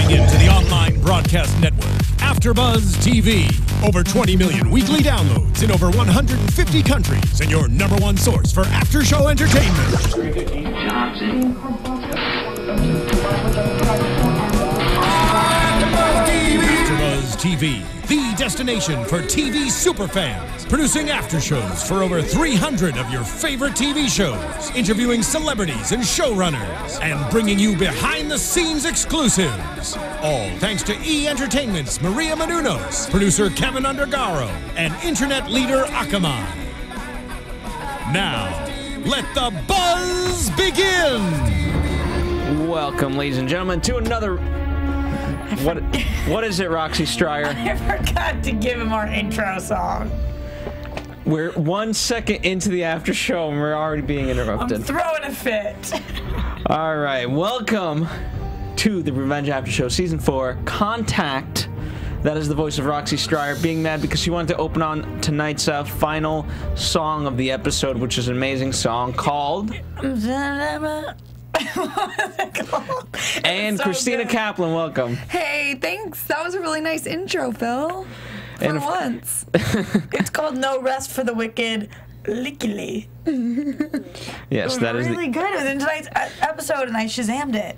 Tuning in to the online broadcast network, AFTERBUZZ TV. Over 20 million weekly downloads in over 150 countries, and your #1 source for after-show entertainment. AFTERBUZZ TV, the destination for TV superfans, producing after-shows for over 300 of your favorite TV shows, interviewing celebrities and showrunners, and bringing you behind-the-scenes exclusives. All thanks to E! Entertainment's Maria Menounos, producer Kevin Undergaro, and internet leader Akamai. Now, let the buzz begin! Welcome, ladies and gentlemen, to another... What is it, Roxy Striar? I forgot to give him our intro song. We're 1 second into the after show and we're already being interrupted. I'm throwing a fit. All right, welcome to the Revenge After Show Season 4, Contact. That is the voice of Roxy Striar being mad because she wanted to open on tonight's final song of the episode, which is an amazing song called... And so Christina Kaplan, welcome. Hey, thanks. That was a really nice intro, Phil. For once. It's called No Rest for the Wicked. Lickily. Yes, that is really good. It was in tonight's episode, and I Shazammed it.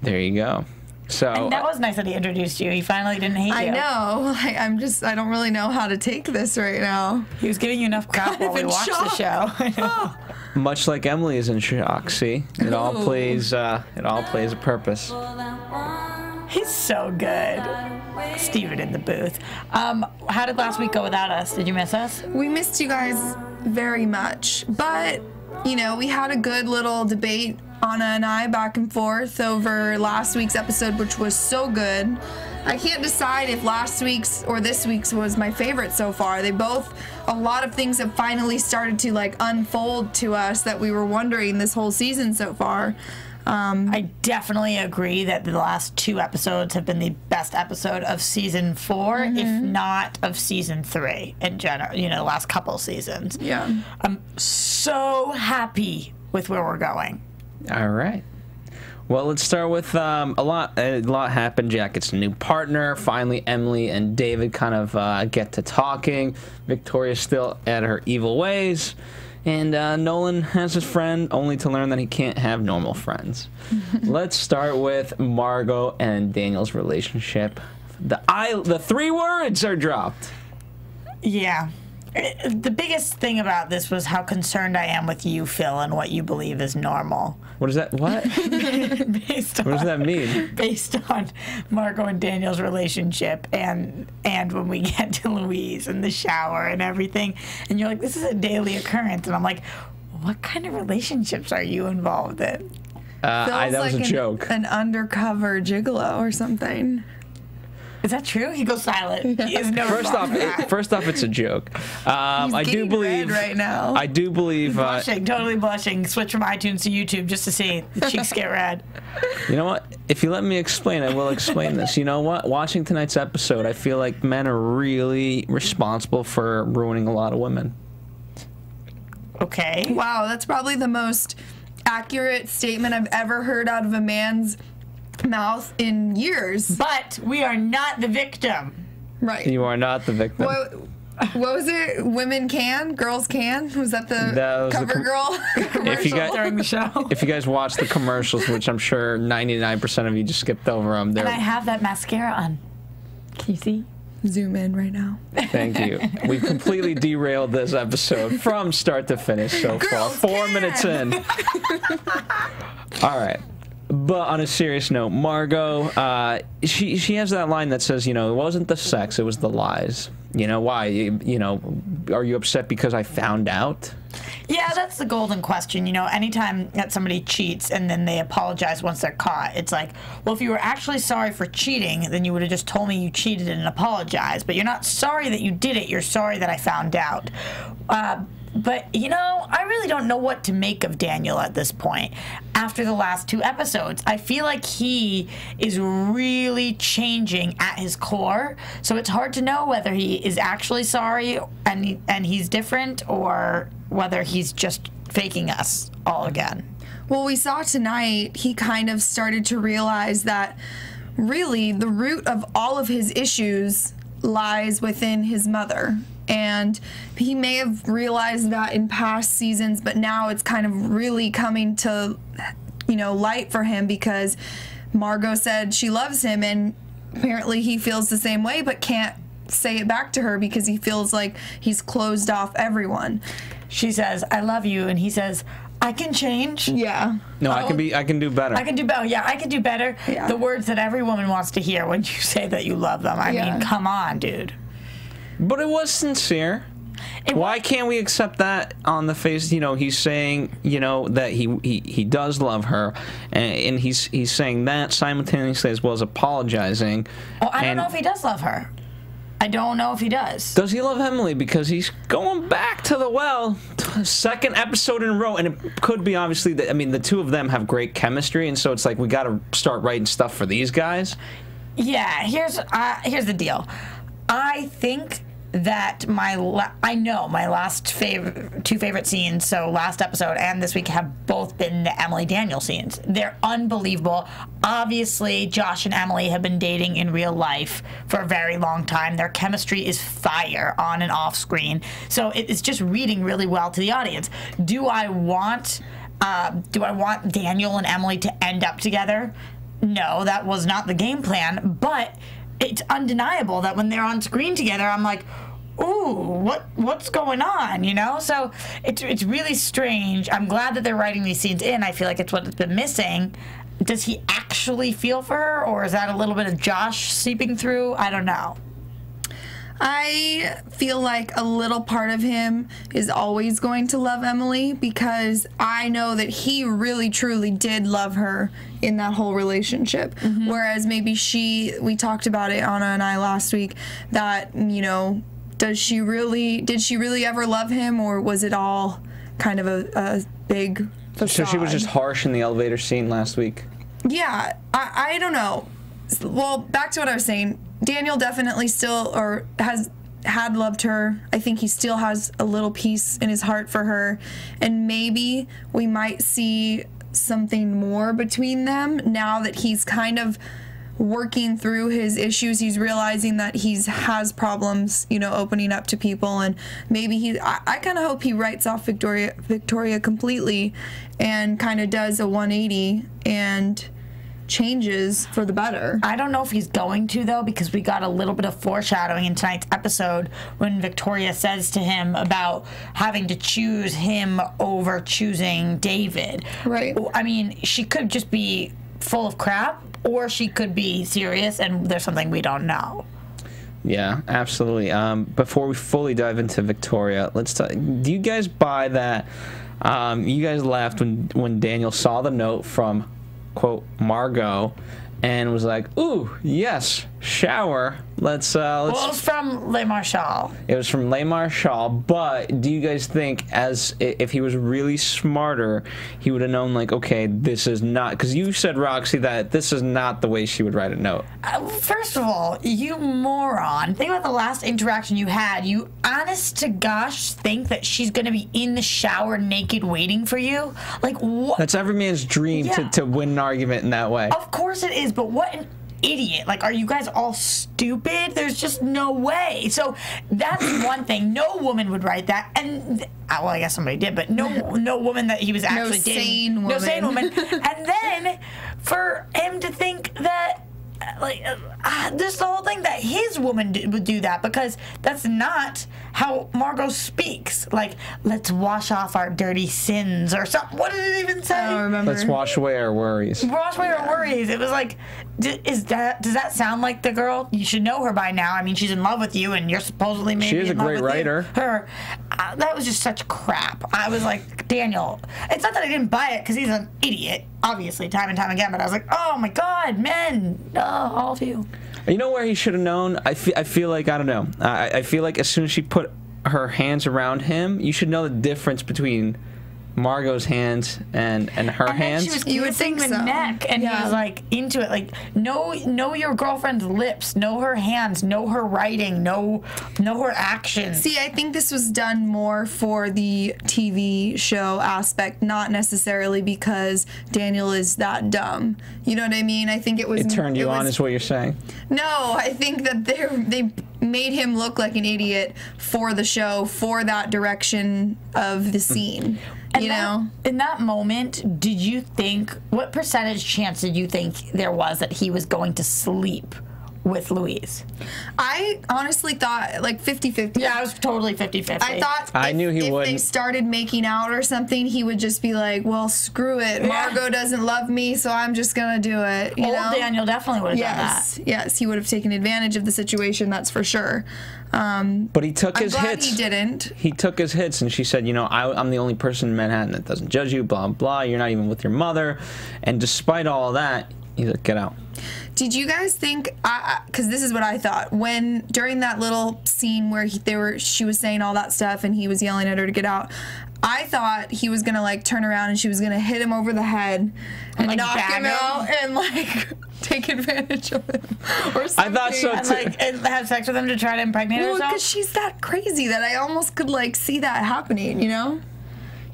There you go. So and that was nice that he introduced you. He finally didn't hate you. I know. I don't really know how to take this right now. He was giving you enough crap while we watched the show. Much like Emily is in shock, see? It all plays a purpose. He's so good. Steven in the booth. How did last week go without us? Did you miss us? We missed you guys very much, but you know, we had a good little debate, Anna and I, back and forth over last week's episode, which was so good. I can't decide if last week's or this week's was my favorite so far. They both, a lot of things have finally started to like unfold to us that we were wondering this whole season so far. I definitely agree that the last 2 episodes have been the best episode of season 4, if not of season 3 in general, you know, the last couple seasons. Yeah. I'm so happy with where we're going. All right. Well, let's start with a lot happened. Jack gets a new partner. Finally, Emily and David kind of get to talking. Victoria's still at her evil ways. And Nolan has his friend, only to learn that he can't have normal friends. Let's start with Margot and Daniel's relationship. The 3 words are dropped. Yeah. The biggest thing about this was how concerned I am with you, Phil, and what you believe is normal. What is that? What? What does that mean? Based on Margot and Daniel's relationship, and when we get to Louise and the shower and everything, and you're like, this is a daily occurrence, and I'm like, what kind of relationships are you involved in? That was a joke. An undercover gigolo or something. Is that true? He goes silent. He is never First off, it's a joke. I do believe red right now. I do believe. Blushing, totally blushing. Switch from iTunes to YouTube just to see the cheeks get red. You know what? If you let me explain, I will explain this. You know what? Watching tonight's episode, I feel like men are really responsible for ruining a lot of women. Okay. Wow, that's probably the most accurate statement I've ever heard out of a man's mouth in years. But we are not the victim. Right. You are not the victim. What was it? Women can, girls can? Was that the cover girl commercial during the show? If you guys watch the commercials, which I'm sure 99% of you just skipped over them, and I have that mascara on. Can you see? Zoom in right now. Thank you. We've completely derailed this episode from start to finish so far. 4 minutes in. All right. But on a serious note, Margot, she has that line that says, you know, it wasn't the sex, it was the lies. You know, why? You know, are you upset because I found out? Yeah, that's the golden question. You know, anytime that somebody cheats and then they apologize once they're caught, it's like, well, if you were actually sorry for cheating, then you would have just told me you cheated and apologized. But you're not sorry that you did it. You're sorry that I found out. But, you know, I really don't know what to make of Daniel at this point. After the last 2 episodes, I feel like he is really changing at his core. So it's hard to know whether he is actually sorry and he's different, or whether he's just faking us all again. Well, we saw tonight he kind of started to realize that really the root of all of his issues lies within his mother. And he may have realized that in past seasons, but now it's kind of really coming to, you know, light for him, because Margot said she loves him, and apparently he feels the same way, but can't say it back to her because he feels like he's closed off everyone. She says, "I love you," and he says, "I can change." Yeah. No, I can do better. I can do better. Yeah, I can do better. Yeah. The words that every woman wants to hear when you say that you love them. I mean, come on, dude. But it was sincere. Why can't we accept that on the face? You know, he's saying, you know, that he does love her, and he's saying that simultaneously as well as apologizing. Well, I don't know if he does love her. I don't know if he does. Does he love Emily? Because he's going back to the well, second episode in a row, and it could be obviously that, I mean, the two of them have great chemistry, and so it's like we got to start writing stuff for these guys. Yeah, here's the deal. I think that I know my last two favorite scenes, so last episode and this week, have both been the Emily Daniel scenes. They're unbelievable. Obviously, Josh and Emily have been dating in real life for a very long time. Their chemistry is fire on and off screen, so it's just reading really well to the audience. Do I want Daniel and Emily to end up together? No, that was not the game plan, but it's undeniable that when they're on screen together, I'm like, ooh, what's going on, you know? So it's really strange. I'm glad that they're writing these scenes in. I feel like it's what's been missing. Does he actually feel for her, or is that a little bit of Josh seeping through? I don't know. I feel like a little part of him is always going to love Emily, because I know that he really truly did love her in that whole relationship. Whereas maybe we talked about it, Anna and I, last week, that, you know, did she really ever love him, or was it all kind of a big facade? So she was just harsh in the elevator scene last week? Yeah, I don't know. Well, back to what I was saying. Daniel definitely still, or had loved her. I think he still has a little piece in his heart for her, and maybe we might see something more between them now that he's kind of working through his issues. He's realizing that he has problems, you know, opening up to people, and maybe I kind of hope he writes off Victoria completely and kind of does a 180 and changes for the better. I don't know if he's going to, though, because we got a little bit of foreshadowing in tonight's episode when Victoria says to him about having to choose him over choosing David. Right. I mean, she could just be full of crap, or she could be serious and there's something we don't know. Yeah, absolutely. Before we fully dive into Victoria, let's talk. Do you guys buy that? You guys laughed when Daniel saw the note from, quote, Margot, and was like, ooh, yes, shower. Let's well, it was from Le Marchal. It was from Le Marchal, but do you guys think, as if he was really smarter, he would have known, like, okay, this is not, because you said, Roxy, that this is not the way she would write a note. First of all, you moron. Think about the last interaction you had. You honest to gosh think that she's going to be in the shower naked waiting for you? Like, what? That's every man's dream, Yeah. to win an argument in that way. Of course it is, but what an idiot. Like, are you guys all stupid? There's just no way. So that's one thing. No woman would write that. And well, I guess somebody did, but no woman that he was actually dating. No sane woman. And then for him to think that, like, this the whole thing that his woman would do that, because that's not how Margot speaks. Like, let's wash off our dirty sins or something. What did it even say? I don't remember. Let's wash away our worries. Wash away our worries. It was like, does that sound like the girl? You should know her by now. I mean, she's in love with you, and you're supposedly maybe She is a in love great with writer. her. That was just such crap. I was like, Daniel. It's not that I didn't buy it because he's an idiot, obviously, time and time again. But I was like, oh my God, men, all of you. You know where he should have known? I feel like, I don't know. I feel like as soon as she put her hands around him, you should know the difference between Margot's hands and her And then hands. she was You would kissing think the so. neck, and he was like into it. Like, know your girlfriend's lips, know her hands, know her writing, know her actions. See, I think this was done more for the TV show aspect, not necessarily because Daniel is that dumb. You know what I mean? I think it was. It turned you on, is what you're saying? No, I think that they made him look like an idiot for the show, for that direction of the scene. And You know? in that moment, did you think, what percentage chance did you think there was that he was going to sleep with Louise? I honestly thought like 50-50. Yeah, I was totally 50-50. I thought I knew he if they wouldn't. started making out or something, he would just be like, well, screw it. Margot doesn't love me, so I'm just going to do it. You Old know? Daniel definitely would have done that. Yes, he would have taken advantage of the situation, that's for sure. But he took I'm his glad hits. he didn't. He took his hits, and she said, you know, I'm the only person in Manhattan that doesn't judge you, blah, blah. You're not even with your mother. And despite all that, he's like, get out. Did you guys think? Because this is what I thought when during that little scene where she was saying all that stuff and he was yelling at her to get out. I thought he was gonna like turn around and she was gonna hit him over the head and like, knock bag him him? out and like take advantage of him or I something. thought so And too. like have sex with him to try to impregnate Well, herself? because she's that crazy that I almost could like see that happening. You know?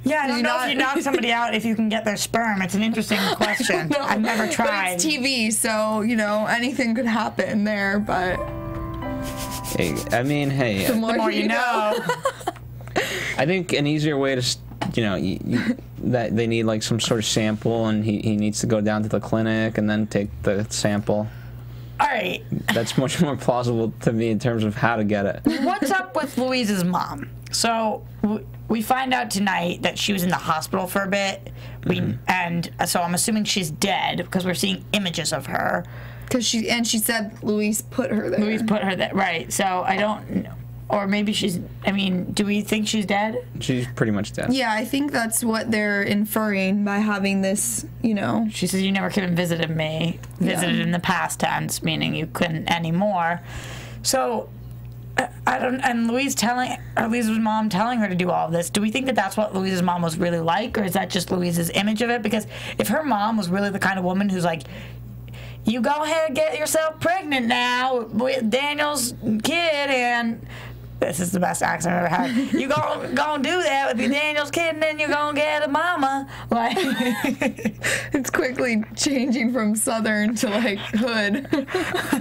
Yeah, I don't you know not- if you knock somebody out if you can get their sperm. It's an interesting question. No, I've never But tried. it's TV, so you know anything could happen there. But Hey, I mean, hey, the more you know. I think an easier way to, you know, that they need like some sort of sample, and he needs to go down to the clinic and then take the sample. All right. That's much more plausible to me in terms of how to get it. What's up with Louise's mom? So we find out tonight that she was in the hospital for a bit. And so I'm assuming she's dead because we're seeing images of her. because she said Louise put her there. Louise put her there, right? So I don't know. Or maybe she's, I mean, do we think she's dead? She's pretty much dead. Yeah, I think that's what they're inferring by having this, you know. She says, you never came and visited me. Visited in the past tense, meaning you couldn't anymore. So, I don't, and Louise's mom telling her to do all of this, do we think that that's what Louise's mom was really like, or is that just Louise's image of it? Because if her mom was really the kind of woman who's like, you go ahead and get yourself pregnant now with Daniel's kid, and this is the best accent I've ever had. You gonna do that with your Daniel's kid, and then you're gonna get a mama. Like, It's quickly changing from Southern to like hood.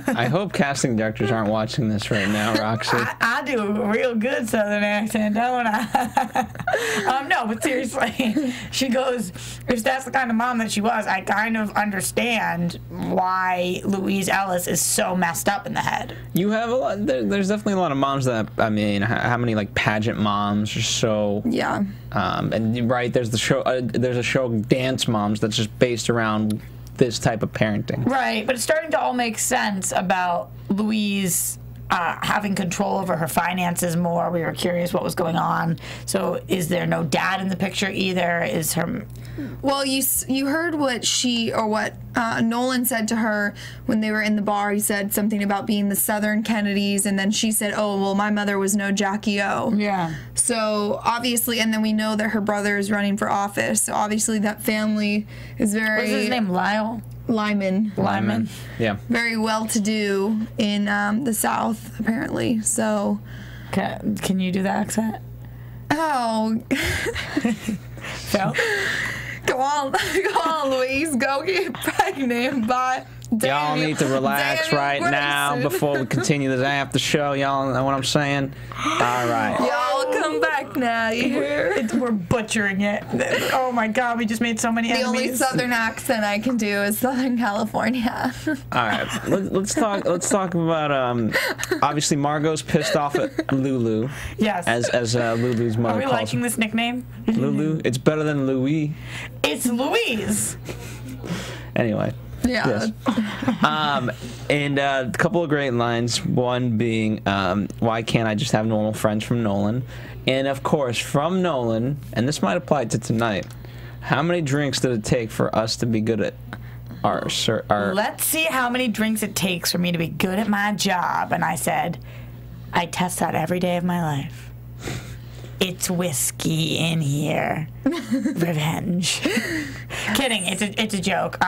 I hope casting directors aren't watching this right now, Roxy. I do a real good Southern accent, don't I? No, but seriously, she goes, if that's the kind of mom that she was, I kind of understand why Louise Ellis is so messed up in the head. You have a lot. There's definitely a lot of moms that, I mean, how many like pageant moms are so. Yeah. And right, there's the show. There's a show, Dance Moms, that's just based around this type of parenting. Right, but it's starting to all make sense about Louise having control over her finances more. We were curious what was going on. So is there no dad in the picture either? Is her... Well, you heard what Nolan said to her when they were in the bar. He said something about being the Southern Kennedys, and then she said, oh, well, my mother was no Jackie O. Yeah. So obviously, and then we know that her brother is running for office. So obviously that family is very... What's his name? Lyle? Lyman. Yeah. Very well-to-do in the South, apparently. So... Can you do the accent? Oh... Phil? Go on, Louise. Go get pregnant by Y'all need to relax right now before we continue this after show. Y'all know what I'm saying? All right. Y'all come back now, you hear? We're butchering it. Oh my God, we just made so many The enemies. only Southern accent I can do is Southern California. All right. Let's talk about obviously Margot's pissed off at Lulu. Yes. As Lulu's mother Are we calls liking her. this nickname? Lulu. It's better than Louis. It's Louise. Anyway. Yeah. Yes. And a couple of great lines. One being, why can't I just have normal friends, from Nolan? And of course, from Nolan, and this might apply to tonight, how many drinks did it take for us to be good at our Let's see how many drinks it takes for me to be good at my job. And I said, I test that every day of my life. it's whiskey in here. Revenge. Kidding. It's a joke.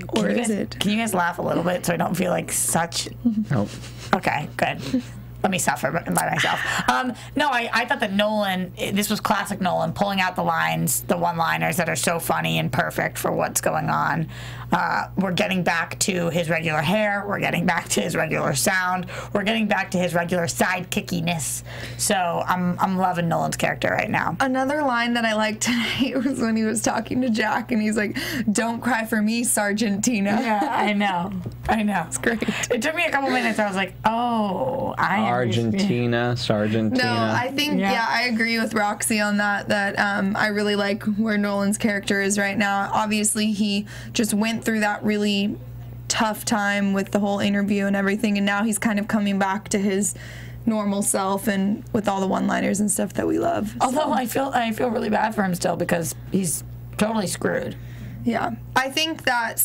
Or is it? Can you guys laugh a little bit so I don't feel like such... Nope. Okay, good. Let me suffer by myself. No, I thought that Nolan, this was classic Nolan, pulling out the lines, the one-liners that are so funny and perfect for what's going on. We're getting back to his regular hair. We're getting back to his regular sound. We're getting back to his regular sidekickiness. So I'm loving Nolan's character right now. Another line that I liked tonight was when he was talking to Jack and he's like, "Don't cry for me, Sargentina." Yeah, I know. It's great. It took me a couple minutes. I was like, oh, Sargentina. No, I think, yeah, I agree with Roxy on that I really like where Nolan's character is right now. Obviously, he just went through that really tough time with the whole interview and everything, and now he's kind of coming back to his normal self and with all the one-liners and stuff that we love. Although I feel really bad for him still because he's totally screwed. Yeah. I think that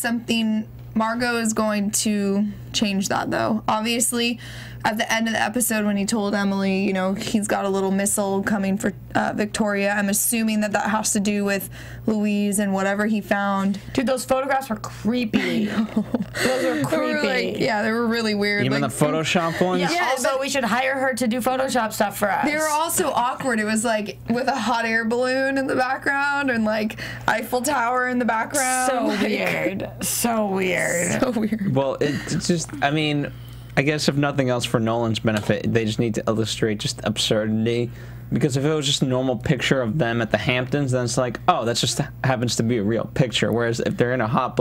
Margot is going to change that, though. Obviously, at the end of the episode when he told Emily, you know, he's got a little missile coming for Victoria, I'm assuming that has to do with Louise and whatever he found. Dude, those photographs were creepy. Those were creepy. They were really weird. Even the Photoshop ones? Yeah, also, we should hire her to do Photoshop stuff for us. They were all so awkward. It was like with a hot air balloon in the background and like Eiffel Tower in the background. So weird. So weird. So weird. Well, it's just, I mean, I guess if nothing else for Nolan's benefit, they just need to illustrate just absurdity. Because if it was just a normal picture of them at the Hamptons, then it's like, oh, that just happens to be a real picture. Whereas if they're in a hot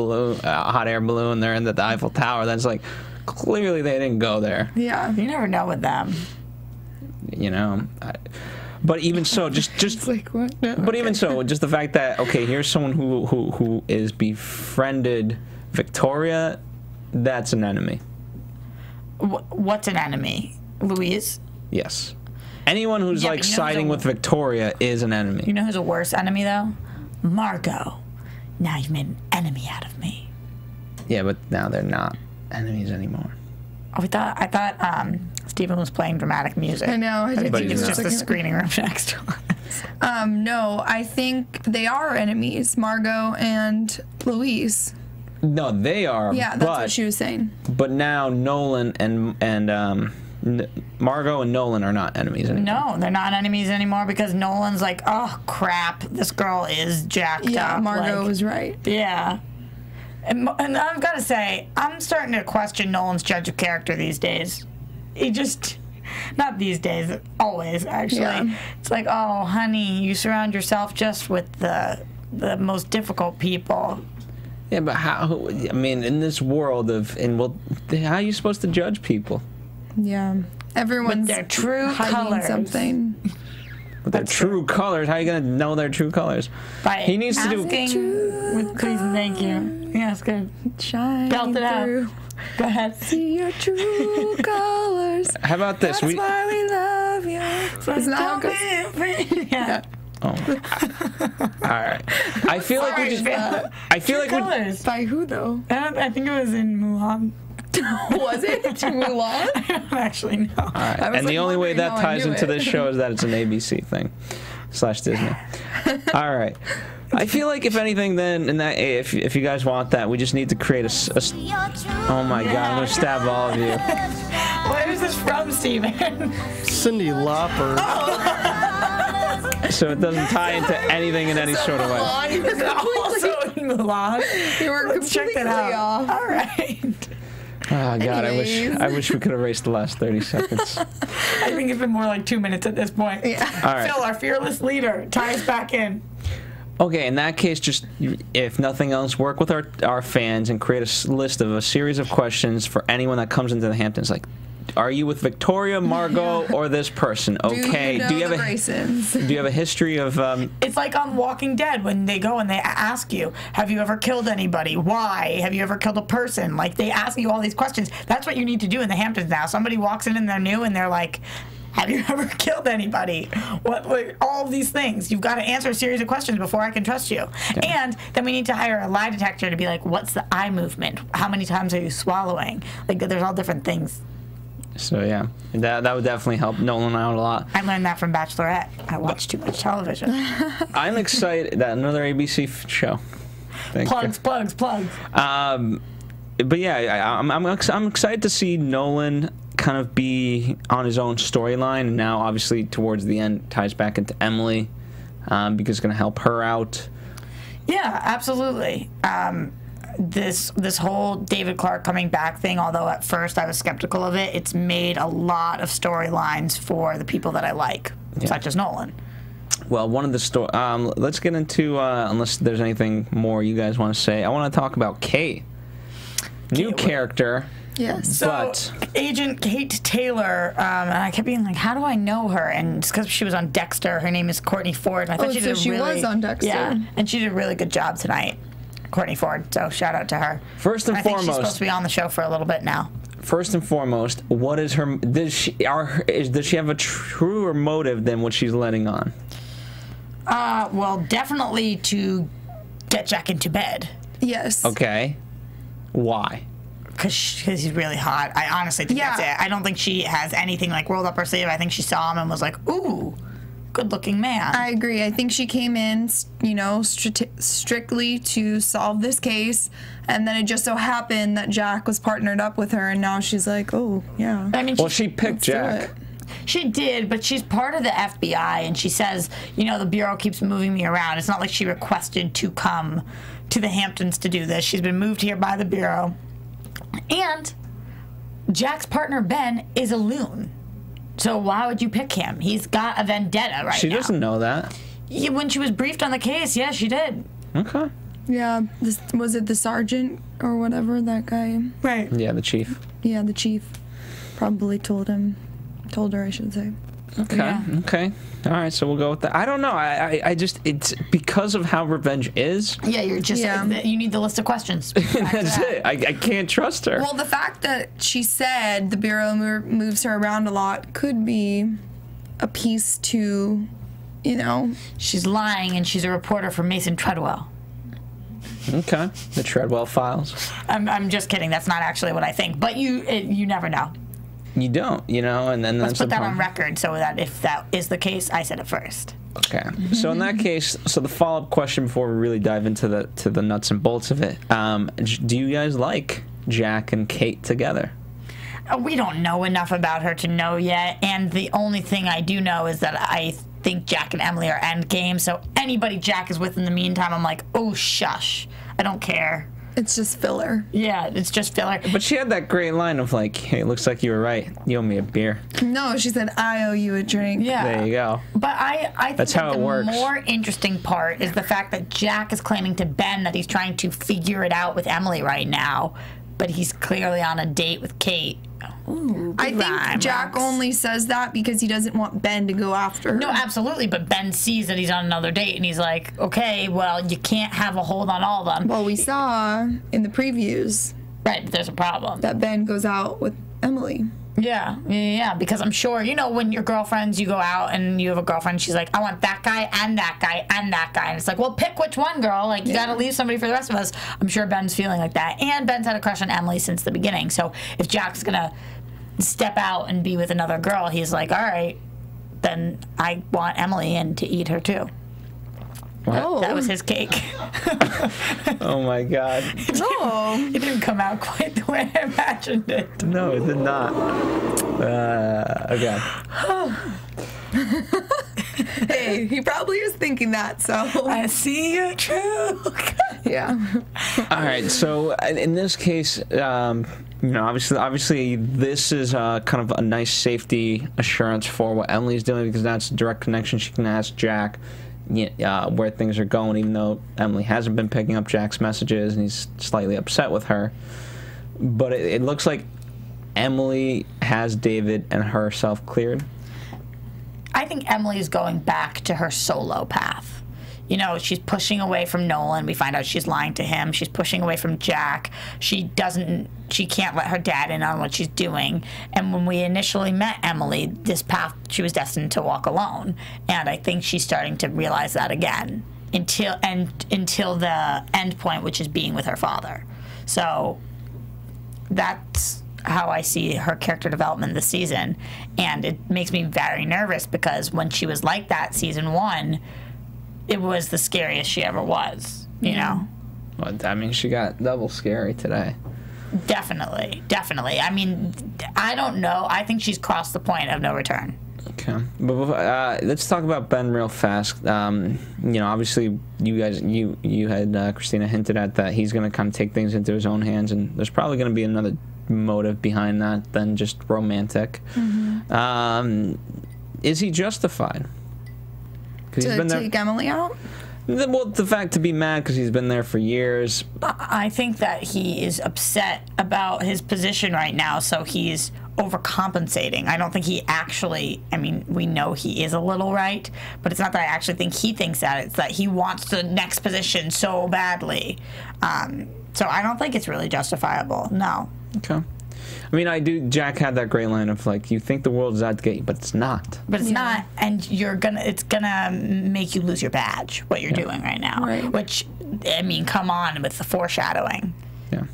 air balloon, they're in the Eiffel Tower, then it's like, clearly they didn't go there. Yeah. You never know with them. You know? But even so, just like what? No, but even so, just the fact that, okay, here's someone who is befriended Victoria, that's an enemy. What's an enemy? Louise? Yes. Anyone who's like siding with Victoria is an enemy. You know who's a worse enemy though? Margot. Now you've made an enemy out of me. Yeah, but now they're not enemies anymore. Oh, I thought Stephen was playing dramatic music. I know. I think it's just the screening room next to us. No, I think they are enemies, Margot and Louise. No, they are. Yeah, that's what she was saying. But now Nolan and Margot and Nolan are not enemies anymore. No, they're not enemies anymore because Nolan's like, oh crap, this girl is jacked up. Yeah, Margot was right. Yeah. And I've got to say, I'm starting to question Nolan's judge of character these days. He just, not these days, always actually. Yeah. It's like, oh honey, you surround yourself just with the most difficult people. Yeah, but how? I mean, in this world how are you supposed to judge people? Yeah, everyone's with their true colors. Something. With their true colors, how are you gonna know their true colors? He needs to do. Please and thank you. Yeah, it's good. Shine Belt it out. through. Go ahead. See your true colors. How about this? That's why we love you. Isn't that how it goes? Yeah. Oh. All right. I feel like we just. I feel like colors. By who though? I think it was in Mulan. Was it Mulan? I don't actually know. All right. And the only way that ties into this show is that it's an ABC thing / Disney. All right. I feel like if anything, then if you guys want that, we just need to create a oh my God, I'm gonna stab all of you. Where is this from, Steven? Cyndi Lauper. So it doesn't tie into anything in any sort of way. You were also in Mulan. You were completely off. All right. Oh God, I wish we could erase the last 30 seconds. I think it's been more like 2 minutes at this point. Yeah. All right. Phil, our fearless leader, tie us back in. Okay, in that case, just if nothing else, work with our fans and create a list of a series of questions for anyone that comes into the Hamptons. Like, are you with Victoria, Margot, or this person? Okay. Do you have a history of? It's like on Walking Dead when they go and they ask you, "Have you ever killed anybody? Why? Have you ever killed a person?" Like they ask you all these questions. That's what you need to do in the Hamptons now. Somebody walks in and they're new and they're like, "Have you ever killed anybody?" All of these things. You've got to answer a series of questions before I can trust you. Yeah. And then we need to hire a lie detector to be like, "What's the eye movement? How many times are you swallowing?" Like there's all different things. So yeah, that would definitely help Nolan out a lot. I learned that from Bachelorette. I watch too much television. I'm excited that another ABC show. Plugs. But yeah, I'm excited to see Nolan kind of be on his own storyline, and now obviously towards the end ties back into Emily, because it's going to help her out. Yeah, absolutely. This whole David Clark coming back thing, although at first I was skeptical of it, it's made a lot of storylines for the people that I like, such as Nolan. Well, one of the let's get into, unless there's anything more you guys want to say, I want to talk about Kate. New character. Yes. So, Agent Kate Taylor, and I kept being like, how do I know her? And it's because she was on Dexter. Her name is Courtney Ford. And I thought she was on Dexter. Yeah, and she did a really good job tonight. Courtney Ford, so shout out to her. First and I think foremost, she's supposed to be on the show for a little bit now. First and foremost, what is her? Does she have a truer motive than what she's letting on? Well, definitely to get Jack into bed. Yes. Okay. Why? Because he's really hot. I honestly think that's it. I don't think she has anything like rolled up her sleeve. I think she saw him and was like, ooh, good-looking man. I agree. I think she came in, you know, strictly to solve this case, and then it just so happened that Jack was partnered up with her, and now she's like, oh, yeah. I mean, well, she picked Jack. She did, but she's part of the FBI, and she says, you know, the Bureau keeps moving me around. It's not like she requested to come to the Hamptons to do this. She's been moved here by the Bureau. And Jack's partner, Ben, is a loon. So why would you pick him? He's got a vendetta right now. She doesn't know that. Yeah, when she was briefed on the case, yeah, she did. Okay. Yeah, was it the sergeant or whatever, that guy? Right. Yeah, the chief. Yeah, the chief probably told her, I should say. Okay. Yeah. Okay. All right. So we'll go with that. I don't know. I just, it's because of how Revenge is. Yeah, you're just you need the list of questions. That's it. I can't trust her. Well, the fact that she said the Bureau moves her around a lot could be a piece to, you know. She's lying, and she's a reporter for Mason Treadwell. Okay. The Treadwell Files. I'm just kidding. That's not actually what I think. But you never know. You don't, you know, and then let's put that on record so that if that is the case, I said it first. Okay. So in that case, so the follow-up question before we really dive into the nuts and bolts of it, do you guys like Jack and Kate together? We don't know enough about her to know yet, and the only thing I do know is that I think Jack and Emily are endgame, so anybody Jack is with in the meantime, I'm like, oh, shush. I don't care. It's just filler. Yeah, it's just filler. But she had that great line of like, hey, it looks like you were right. You owe me a beer. No, she said, I owe you a drink. Yeah. There you go. But I think that's how it works. The more interesting part is the fact that Jack is claiming to Ben that he's trying to figure it out with Emily right now, but he's clearly on a date with Kate. Ooh, I think Jack only says that because he doesn't want Ben to go after her. No, absolutely, but Ben sees that he's on another date, and he's like, okay, well, you can't have a hold on all of them. Well, we saw in the previews. Right, there's a problem. That Ben goes out with Emily. Yeah, because I'm sure, you know, when your girlfriends, you go out and you have a girlfriend, she's like, I want that guy and that guy and that guy. And it's like, well, pick which one, girl. Like, you got to leave somebody for the rest of us. I'm sure Ben's feeling like that. And Ben's had a crush on Emily since the beginning. So if Jack's going to step out and be with another girl, he's like, all right, then I want Emily in to eat her too. What? Oh. That was his cake. Oh my God. No. It didn't come out quite the way I imagined it. No, it did not. Okay. Hey, he probably was thinking that, so. I see you, true. Yeah. All right. So in this case, you know, obviously, this is kind of a nice safety assurance for what Emily's doing, because that's a direct connection. She can ask Jack where things are going, even though Emily hasn't been picking up Jack's messages and he's slightly upset with her. But it looks like Emily has David and herself cleared. I think Emily's going back to her solo path. You know, she's pushing away from Nolan. We find out she's lying to him. She's pushing away from Jack. She can't let her dad in on what she's doing. And when we initially met Emily, this path, she was destined to walk alone. And I think she's starting to realize that again until the end point, which is being with her father. So that's, how I see her character development this season, and it makes me very nervous because when she was like that season 1, it was the scariest she ever was, you know? Well, I mean, she got double scary today. Definitely. I mean, I don't know. I think she's crossed the point of no return. Okay, but let's talk about Ben real fast. You know, obviously, you had Christina hinted at that he's going to kind of take things into his own hands, and there's probably going to be another motive behind that than just romantic. Is he justified? To take Emily out? Well, the fact to be mad because he's been there for years. I think that he is upset about his position right now, so he's overcompensating. I don't think he actually, I mean, we know he is a little right, but it's not that I actually think he thinks that. It's that he wants the next position so badly. So I don't think it's really justifiable. No. Okay. I mean, Jack had that great line of, like, you think the world's out to get you, but it's not. But it's not, and it's gonna make you lose your badge, what you're doing right now. Right. Which, I mean, come on with the foreshadowing. Yeah.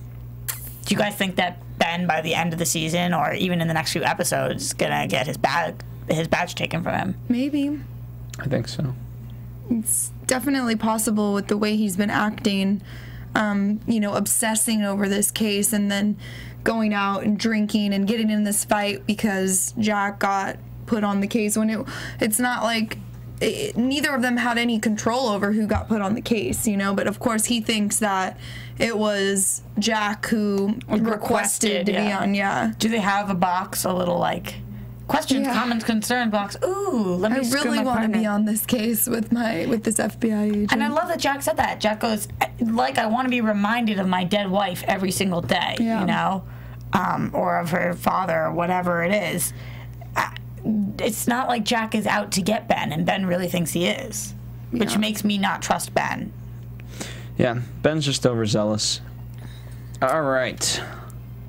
Do you guys think that Ben, by the end of the season, or even in the next few episodes, is gonna get his badge taken from him? Maybe. I think so. It's definitely possible with the way he's been acting, you know, obsessing over this case and then going out and drinking and getting in this fight because Jack got put on the case when it's not like neither of them had any control over who got put on the case, you know, but of course he thinks that it was Jack who requested to be on. Do they have a box, a little like questions, comments, concern box? Ooh, let me I really want to be on this case with this FBI agent. And I love that Jack said that. Jack goes, like, I want to be reminded of my dead wife every single day, you know, or of her father or whatever it is. It's not like Jack is out to get Ben, and Ben really thinks he is, which makes me not trust Ben. Yeah, Ben's just overzealous. All right.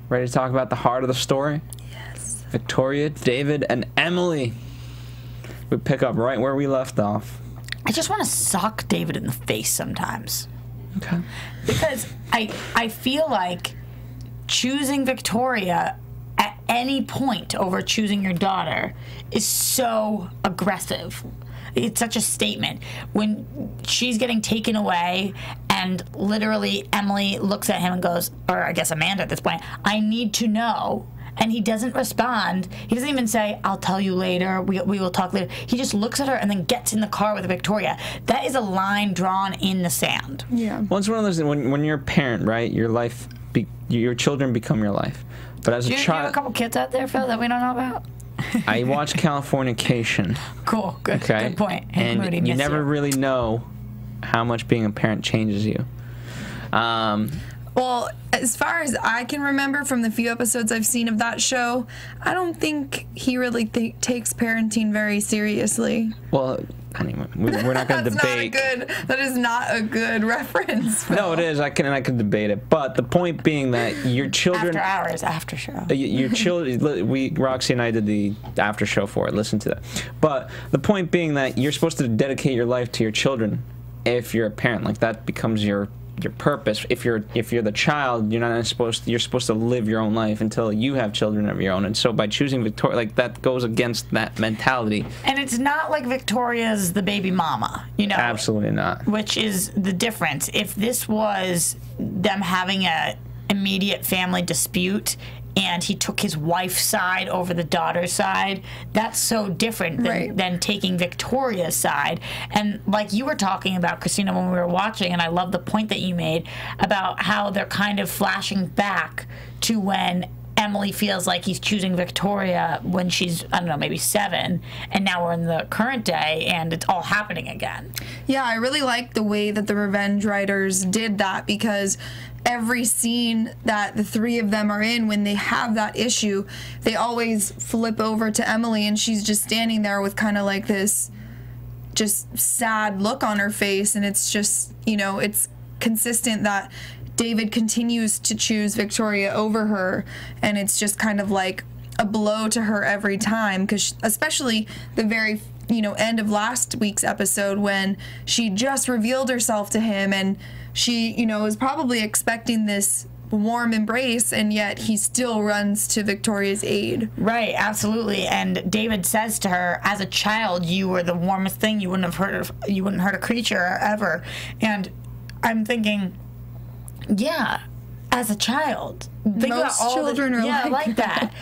Ready to talk about the heart of the story? Yes. Victoria, David, and Emily. We pick up right where we left off. I just want to sock David in the face sometimes. Okay. Because I feel like choosing Victoria at any point over choosing your daughter is so aggressive. It's such a statement. When she's getting taken away and literally Emily looks at him and goes, or I guess Amanda at this point, I need to know. And he doesn't respond. He doesn't even say, I'll tell you later, we will talk later. He just looks at her and then gets in the car with Victoria. That is a line drawn in the sand. Yeah. Well, it's one of those things, when you're a parent, right, your children become your life. But as a child... Do you have a couple kids out there, Phil, that we don't know about? I watch Californication. Cool, good, okay? Good point. And Moody, you never really know how much being a parent changes you. Well, as far as I can remember from the few episodes I've seen of that show, I don't think he really takes parenting very seriously. Well, anyway, we're not going to debate. That is not a good reference, Phil. No, it is. I can debate it. But the point being that your children... After hours, after show. Your children... Roxy and I did the after show for it. Listen to that. But the point being that you're supposed to dedicate your life to your children if you're a parent. Like, that becomes your purpose. If you're the child, you're supposed to live your own life until you have children of your own. And so by choosing Victoria, like, that goes against that mentality. And it's not like Victoria's the baby mama, you know. Absolutely not. Which is the difference. If this was them having a immediate family dispute and he took his wife's side over the daughter's side, that's so different than taking Victoria's side. And like you were talking about, Christina, when we were watching, and I love the point that you made about how they're kind of flashing back to when Emily feels like he's choosing Victoria when she's, I don't know, maybe 7, and now we're in the current day and it's all happening again. Yeah, I really like the way that the Revenge writers did that, because every scene that the three of them are in, when they have that issue, they always flip over to Emily and she's just standing there with kind of like this just sad look on her face, and it's just, you know, it's consistent that David continues to choose Victoria over her, and it's just kind of like a blow to her every time, because especially the very end of last week's episode when she just revealed herself to him, and she was probably expecting this warm embrace, and yet he still runs to Victoria's aid. Right, absolutely. And David says to her, as a child, you were the warmest thing. You wouldn't hurt a creature ever. And I'm thinking, yeah, as a child. Think Most children are like that.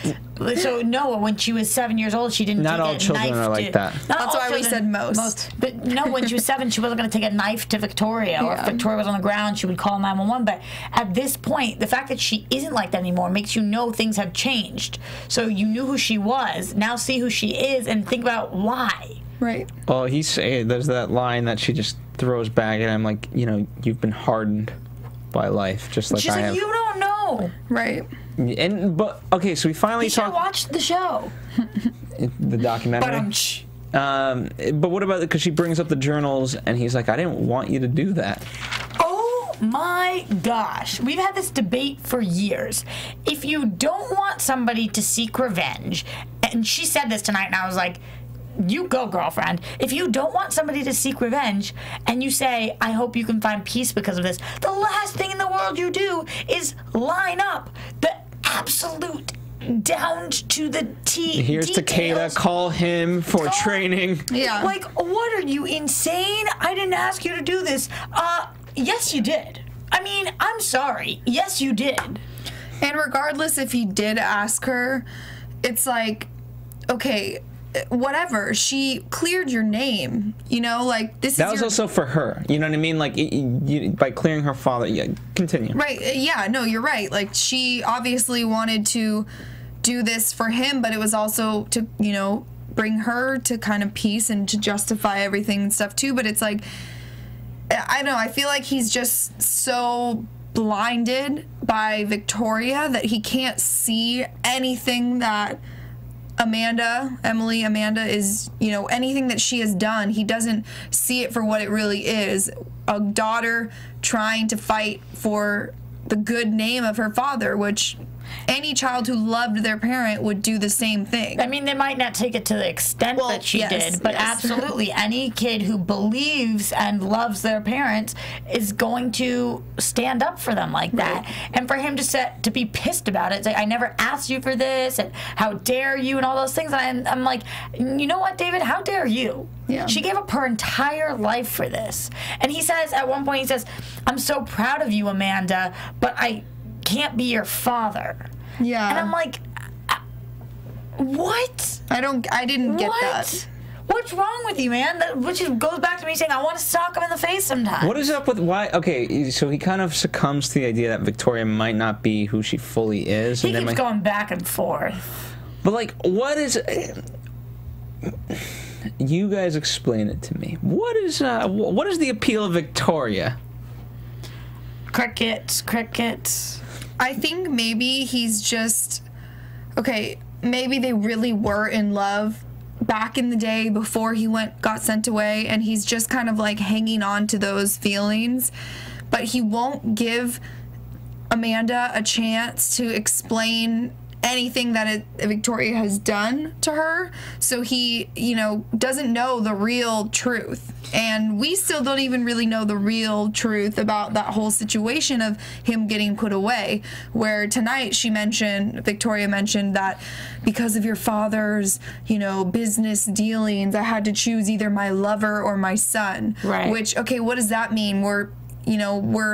So Noah, when she was 7 years old, she didn't. Not take all a children knife are like that. That's why we said most. But no, when she was 7, she wasn't going to take a knife to Victoria, or if Victoria was on the ground, she would call 911. But at this point, the fact that she isn't like that anymore makes you know things have changed. So you knew who she was. Now see who she is and think about why. Right. Well, there's that line that she just throws back at him, like, you know, you've been hardened by life, just like She's I like, have. you don't know. Right. But okay, so we finally You should have watched the show. the documentary. But what about, because she brings up the journals, and he's like, I didn't want you to do that. Oh my gosh. We've had this debate for years. If you don't want somebody to seek revenge, and she said this tonight, and I was like, you go, girlfriend. If you don't want somebody to seek revenge, and you say, I hope you can find peace because of this, the last thing in the world you do is line up the absolute down to the T. Here's details. Takeda, call him for training. Yeah. Like, what are you, insane? I didn't ask you to do this. Yes, you did. I mean, I'm sorry. Yes, you did. And regardless if he did ask her, it's like, okay, whatever. She cleared your name, you know, like this. That was also for her. You know what I mean? Like by clearing her father. Yeah, continue. Right. Yeah. No, you're right. Like she obviously wanted to do this for him, but it was also to, you know, bring her to kind of peace and to justify everything and stuff too. But it's like, I don't know. I feel like he's just so blinded by Victoria that he can't see anything that Amanda is, you know, anything that she has done. He doesn't see it for what it really is. A daughter trying to fight for the good name of her father, which any child who loved their parent would do the same thing. I mean, they might not take it to the extent that she did, but absolutely any kid who believes and loves their parents is going to stand up for them like that. And for him to be pissed about it, say, I never asked you for this, and how dare you, and all those things. And I'm like, you know what, David? How dare you? Yeah. She gave up her entire life for this. And he says, at one point, he says, I'm so proud of you, Amanda, but I can't be your father. Yeah. And I'm like, what? I didn't get that. What's wrong with you, man? Which goes back to me saying I want to sock him in the face sometimes. What is up with why? Okay, so he kind of succumbs to the idea that Victoria might not be who she fully is. He keeps going back and forth. But like, what is? You guys explain it to me. What is the appeal of Victoria? Crickets. I think maybe he's just, okay, maybe they really were in love back in the day before he got sent away, and he's just kind of like hanging on to those feelings, but he won't give Amanda a chance to explain anything that Victoria has done to her, so he, you know, doesn't know the real truth. And we still don't even really know the real truth about that whole situation of him getting put away, where tonight Victoria mentioned that because of your father's, you know, business dealings, I had to choose either my lover or my son. Right. Which, okay, what does that mean? Were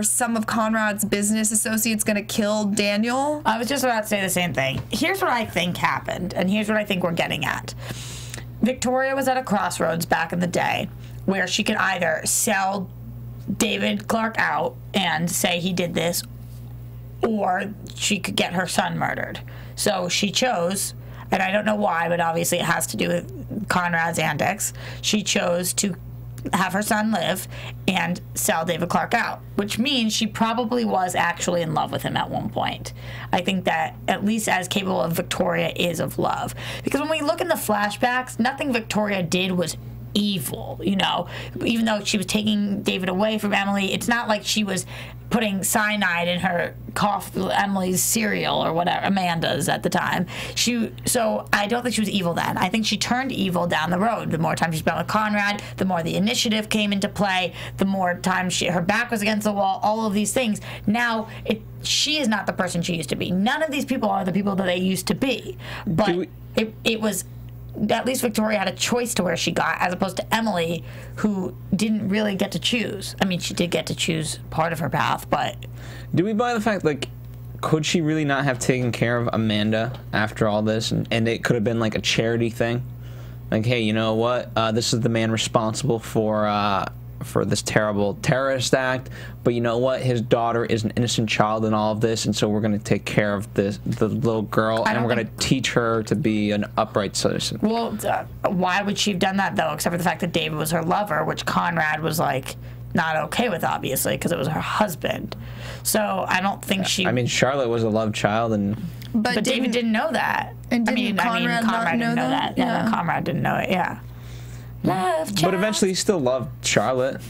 some of Conrad's business associates going to kill Daniel? I was just about to say the same thing. Here's what I think happened, and here's what I think we're getting at. Victoria was at a crossroads back in the day where she could either sell David Clark out and say he did this, or she could get her son murdered. So she chose, and I don't know why, but obviously it has to do with Conrad's antics, she chose to have her son live and sell David Clark out, which means she probably was actually in love with him at one point. I think that at least as capable as Victoria is of love. Because when we look in the flashbacks, nothing Victoria did was evil, you know. Even though she was taking David away from Emily, it's not like she was putting cyanide in her Emily's cereal or whatever, Amanda's at the time. So I don't think she was evil then. I think she turned evil down the road. The more time she spent with Conrad, the more the initiative came into play, the more time her back was against the wall, all of these things. Now, she is not the person she used to be. None of these people are the people that they used to be. But it was... At least Victoria had a choice to where she got, as opposed to Emily, who didn't really get to choose. I mean, she did get to choose part of her path, but... Do we buy the fact, like, could she really not have taken care of Amanda after all this? And it could have been, like, a charity thing? Like, hey, you know what? This is the man responsible for this terrible terrorist act, but you know what? His daughter is an innocent child in all of this, and so we're going to take care of the little girl, and we're going to teach her to be an upright citizen. Well, why would she have done that, though, except for the fact that David was her lover, which Conrad was, like, not okay with, obviously, because it was her husband. So I don't think she... I mean, Charlotte was a love child, and... But David didn't know that. And didn't Conrad not know that? Yeah, Conrad didn't know it, yeah. Love child. But eventually he still loved Charlotte.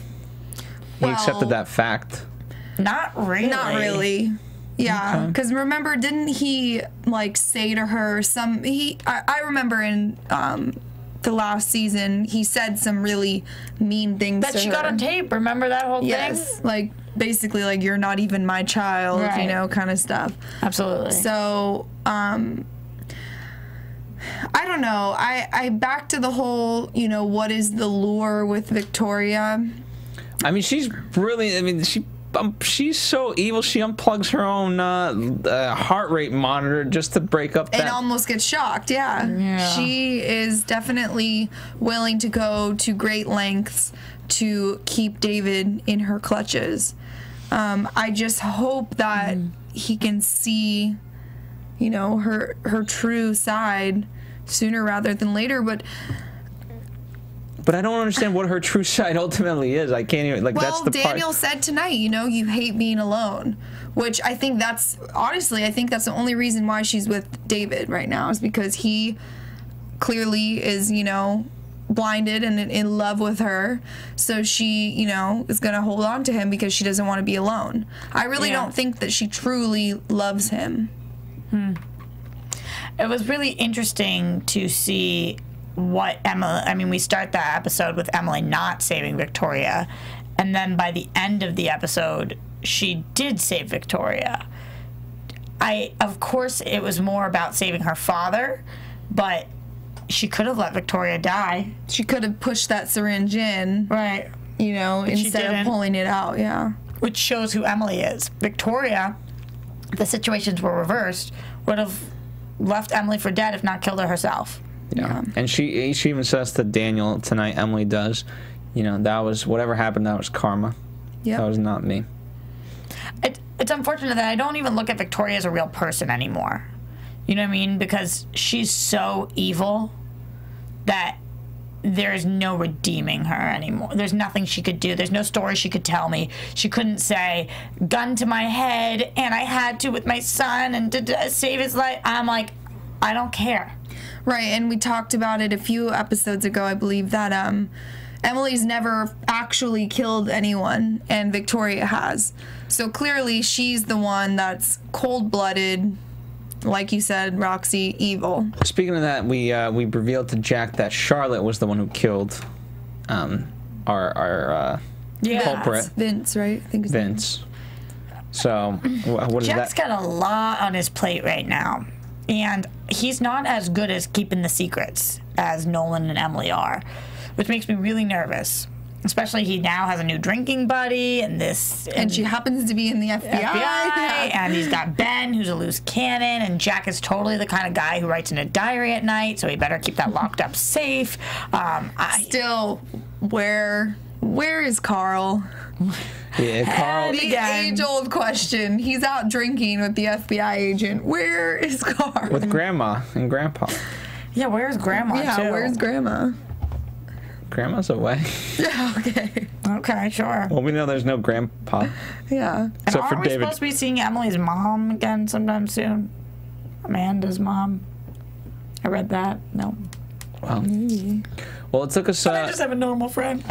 He accepted that fact. Not really. Not really. Yeah, because remember, didn't he, like, say to her I remember in the last season, he said some really mean things to her. That she got on tape, remember that whole thing? Yes, like, basically, like, you're not even my child, you know, kind of stuff. Absolutely. So, I don't know. I back to the whole, you know, what is the lure with Victoria? I mean, she's really, I mean, she's so evil, she unplugs her own heart rate monitor just to break up that. And almost gets shocked, yeah. She is definitely willing to go to great lengths to keep David in her clutches. I just hope that he can see, you know, her true side sooner rather than later, but I don't understand what her true side ultimately is. I can't even, like, that's the part. Well, Daniel said tonight, you know, you hate being alone, which I think honestly, I think that's the only reason why she's with David right now, is because he clearly is, you know, blinded and in love with her, so she, you know, is gonna hold on to him because she doesn't want to be alone. I really don't think that she truly loves him. It was really interesting to see what Emily... I mean, we start that episode with Emily not saving Victoria, and then by the end of the episode, she did save Victoria. Of course, it was more about saving her father, but she could have let Victoria die. She could have pushed that syringe in. Right. You know, instead of pulling it out, yeah. Which shows who Emily is. Victoria, if the situations were reversed, would have left Emily for dead, if not killed her herself. Yeah. And she even says to Daniel tonight, Emily does, you know, that was, whatever happened, that was karma. Yeah. That was not me. It's unfortunate that I don't even look at Victoria as a real person anymore. You know what I mean? Because she's so evil that there's no redeeming her anymore. There's nothing she could do. There's no story she could tell me. She couldn't say, gun to my head, and I had to with my son, and to save his life. I'm like, I don't care. Right, and we talked about it a few episodes ago, I believe, that Emily's never actually killed anyone, and Victoria has. So clearly she's the one that's cold-blooded, like you said, Roxy, evil. Speaking of that, we revealed to Jack that Charlotte was the one who killed our culprit. Vince, right? I think it's Vince. So, what is that? Jack's got a lot on his plate right now. And he's not as good as keeping the secrets as Nolan and Emily are, which makes me really nervous. Especially he now has a new drinking buddy, and she happens to be in the FBI. And he's got Ben, who's a loose cannon, and Jack is totally the kind of guy who writes in a diary at night, so he better keep that locked up safe. Still, where is Carl? Yeah, Carl. The age-old question. He's out drinking with the FBI agent. Where is Carl? With Grandma and Grandpa. Yeah, where's Grandma, too? Where's Grandma? Grandma's away. Yeah, okay. Okay, sure. Well, we know there's no Grandpa. Yeah. And aren't we supposed to be seeing Emily's mom again sometime soon? Amanda's mom. I read that. No. Well, Well, it took us. I just have a normal friend.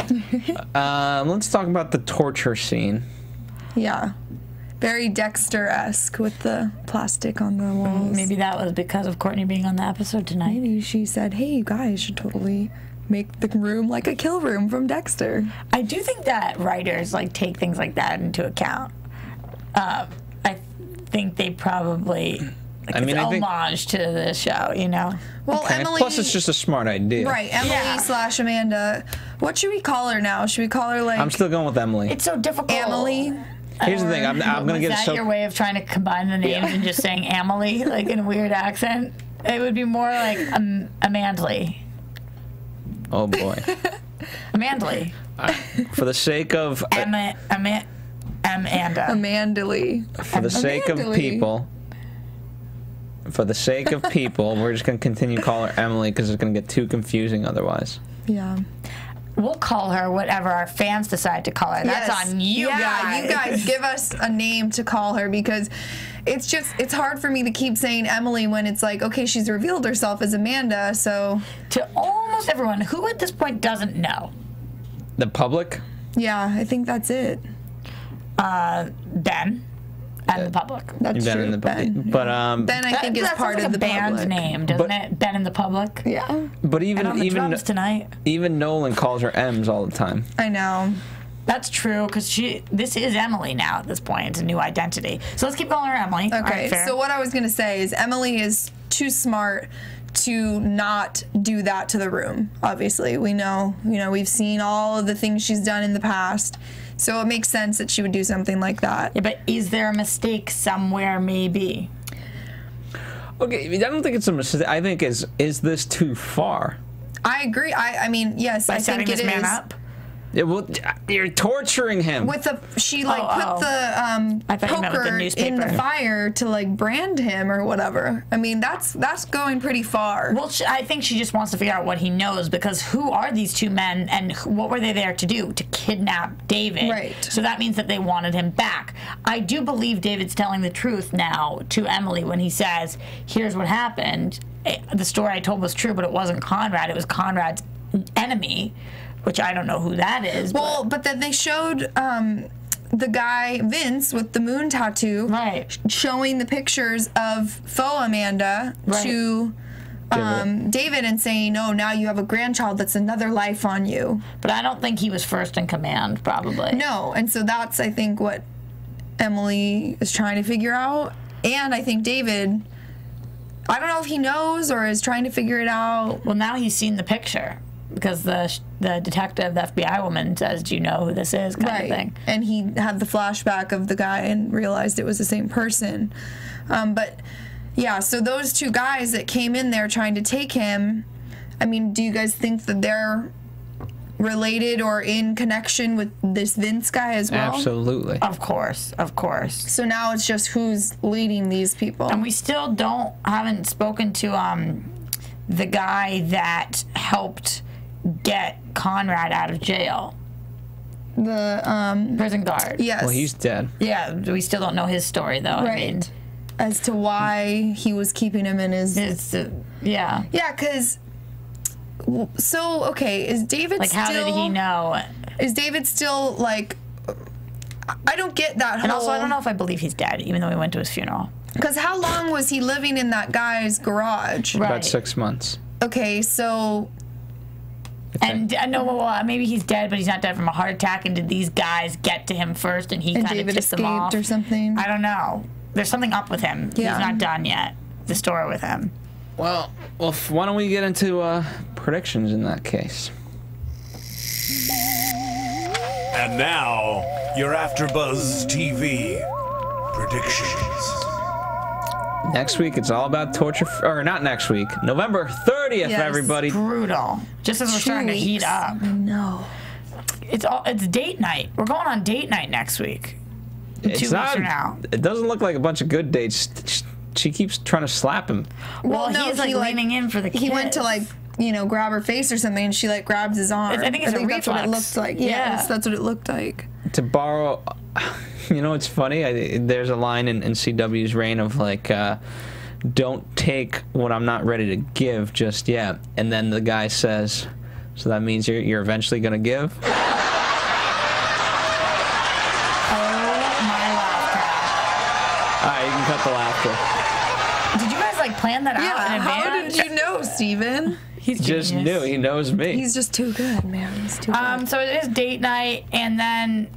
Let's talk about the torture scene. Yeah. Very Dexter-esque with the plastic on the walls. Maybe that was because of Courtney being on the episode tonight. Maybe she said, hey, you guys should totally make the room like a kill room from Dexter. I do think that writers like take things like that into account. I think they probably like, it's homage to the show, you know? Well, Okay. Emily... Plus, it's just a smart idea. Right, Emily / Amanda. What should we call her now? Should we call her, like... I'm still going with Emily. It's so difficult. Emily? Here's the thing. I'm going to get Is that your way of trying to combine the names and just saying Emily, like in a weird accent? It would be more like Amandly. Oh, boy. Amandly. For the sake of... Amanda. Amandly. For the sake of people... For the sake of people, we're just going to continue to call her Emily because it's going to get too confusing otherwise. Yeah. We'll call her whatever our fans decide to call her. That's on you guys. Yeah, you guys give us a name to call her because it's hard for me to keep saying Emily when it's like, okay, she's revealed herself as Amanda, so... To almost everyone, who at this point doesn't know? The public? Yeah, I think that's it. Ben. And the public. That's Ben true. and the public. Ben. But Ben, I think, is part like of the band public. name, doesn't it? Ben and the public. Yeah. But And on the drums tonight. even Nolan calls her Ems all the time. I know. That's true, because this is Emily now at this point. It's a new identity. So let's keep calling her Emily. Okay, so what I was going to say is Emily is too smart to not do that to the room, obviously. We know, we've seen all of the things she's done in the past, so it makes sense that she would do something like that. Yeah, but is there a mistake somewhere, maybe? Okay, I don't think it's a mistake. I think is this too far? I agree. I mean, yes, By I setting think it this man is. up? You're torturing him. With she put the I thought you meant with the poker newspaper. in the fire to like brand him or whatever. I mean, that's going pretty far. Well, I think she just wants to figure out what he knows, because who are these two men and what were they there to do? To kidnap David. Right. So that means that they wanted him back. I do believe David's telling the truth now to Emily when he says, here's what happened. The story I told was true, but it wasn't Conrad. It was Conrad's enemy, which I don't know who that is. Well, but then they showed the guy, Vince, with the moon tattoo, right, showing the pictures of faux Amanda to David and saying, oh, now you have a grandchild, that's another life on you. But I don't think he was first in command, probably. No, and so that's, I think, what Emily is trying to figure out. And I think David, I don't know if he knows or is trying to figure it out. Well, now he's seen the picture, because the detective, the FBI woman, says, do you know who this is, kind of thing. And he had the flashback of the guy and realized it was the same person. But, yeah, so those two guys that came in there trying to take him, I mean, do you guys think that they're related or in connection with this Vince guy as well? Absolutely. Of course, of course. So now it's just who's leading these people. And we still haven't spoken to the guy that helped get Conrad out of jail. The prison guard. Yes. Well, he's dead. Yeah, we still don't know his story though. Right. I mean, as to why he was keeping him in his. Yeah. Yeah, because. So okay, is David like, still? how did he know? Is David still like? I don't get that. And also, I don't know if I believe he's dead, even though we went to his funeral. Because how long was he living in that guy's garage? Right. About 6 months. Okay, so. And I know, well, maybe he's dead, but he's not dead from a heart attack. And did these guys get to him first, and he kind of tipped them off? Or something? I don't know. There's something up with him. Yeah. He's not done yet. The story with him. Well, why don't we get into predictions in that case? And now, your AfterBuzz TV predictions. Next week, it's all about torture, or not next week, November 30th, Yes. everybody. Brutal. Just as we're 2 starting to heat weeks. up. No. It's date night. We're going on date night next week. It's 2 weeks from now. It doesn't look like a bunch of good dates. She keeps trying to slap him. Well, no, he's like leaning in for the kiss. He went to like, grab her face or something, and she like grabs his arm. I think it's a that's what it reflex. looked like. Yeah. That's what it looked like. To borrow, it's funny. There's a line in CW's reign of like, don't take what I'm not ready to give just yet. And then the guy says, So that means you're eventually gonna give. Oh my laughter. All right, you can cut the laughter. Did you guys like plan that out in How advance? did you know, Steven? He's Just genius. knew. He knows me. He's just too good, man. He's too good. So it is date night, and then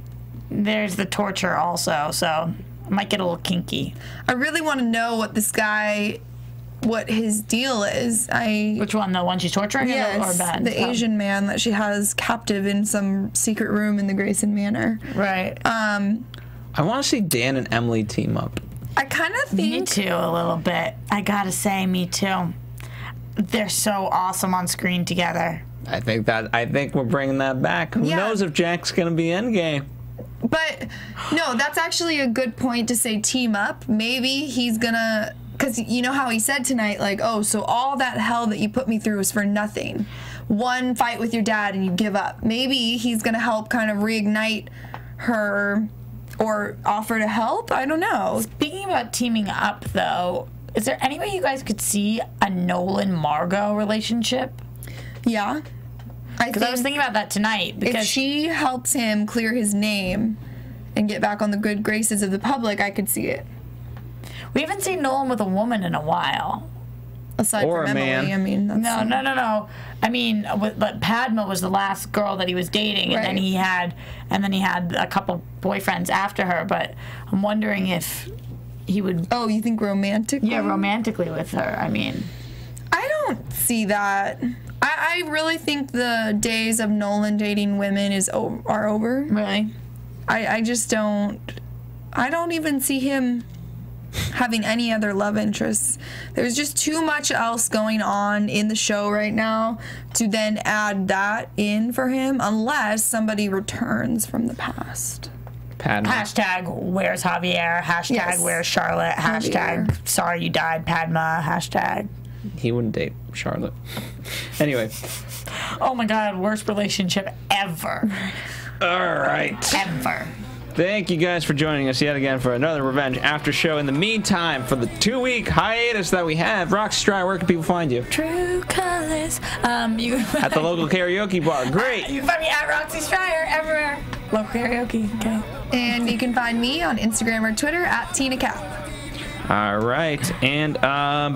there's the torture also. So it might get a little kinky. I really want to know what this guy, what his deal is. Which one? The one she's torturing? Yes, or Ben? the Asian man that she has captive in some secret room in the Grayson Manor. Right. I want to see Dan and Emily team up. I kind of Me think. too, a little bit. I gotta say, me too. They're so awesome on screen together. I think we're bringing that back. Who Yeah. knows if Jack's gonna be endgame? But no, that's actually a good point to say team up. Maybe he's gonna, because you know how he said tonight, like, oh, so all that hell that you put me through was for nothing. One fight with your dad and you give up. Maybe he's gonna help kind of reignite her or offer to help. I don't know. Speaking about teaming up, though, is there any way you guys could see a Nolan-Margot relationship? Yeah. Because I was thinking about that tonight. If Because she helps him clear his name and get back on the good graces of the public, I could see it. we haven't seen Nolan with a woman in a while. Aside Or from a Emily, man. I mean, that's No. I mean, but Padma was the last girl that he was dating, and then Right. he had a couple boyfriends after her. But I'm wondering if he would, Oh, you think romantically? romantically with her. I mean, I don't see that. I really think the days of Nolan dating women are over. really. I just don't. I don't even see him having any other love interests. There's just too much else going on in the show right now to then add that in for him unless somebody returns from the past. Padma. Hashtag where's Javier? Hashtag Yes. where's Charlotte? Hashtag Javier. sorry you died, Padma. Hashtag. He wouldn't date Charlotte. Anyway. Oh my God, worst relationship ever. All right. Ever. Thank you guys for joining us yet again for another Revenge After Show. In the meantime, for the 2-week hiatus that we have, Roxy Striar, where can people find you? True colors. You At the local karaoke bar. Great. You can find me at Roxy Striar everywhere. Local karaoke. Okay. And you can find me on Instagram or Twitter at Tina Cap. All right. And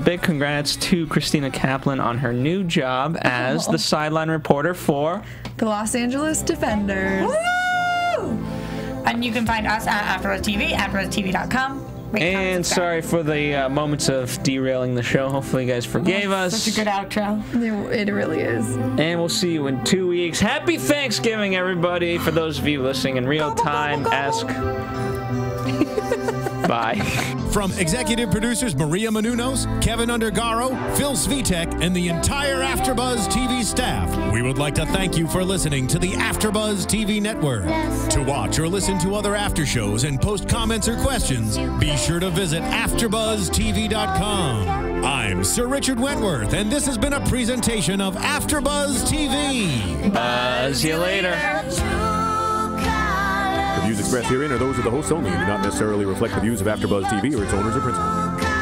big congrats to Christina Kaplan on her new job as the sideline reporter for The Los Angeles Defenders. Woo! And you can find us at AfterBuzz TV, AfterBuzzTV.com. And sorry for the moments of derailing the show. Hopefully you guys forgave us. Such a good outro. It really is. And we'll see you in 2 weeks. Happy Thanksgiving, everybody. For those of you listening in real time, ask. Bye. From executive producers Maria Menounos, Kevin Undergaro, Phil Svitek, and the entire AfterBuzz TV staff, we would like to thank you for listening to the AfterBuzz TV network. To watch or listen to other after shows and post comments or questions, be sure to visit AfterBuzzTV.com. I'm Sir Richard Wentworth, and this has been a presentation of AfterBuzz TV. Buzz you later. The views expressed herein are those of the hosts only and do not necessarily reflect the views of AfterBuzz TV or its owners or principals.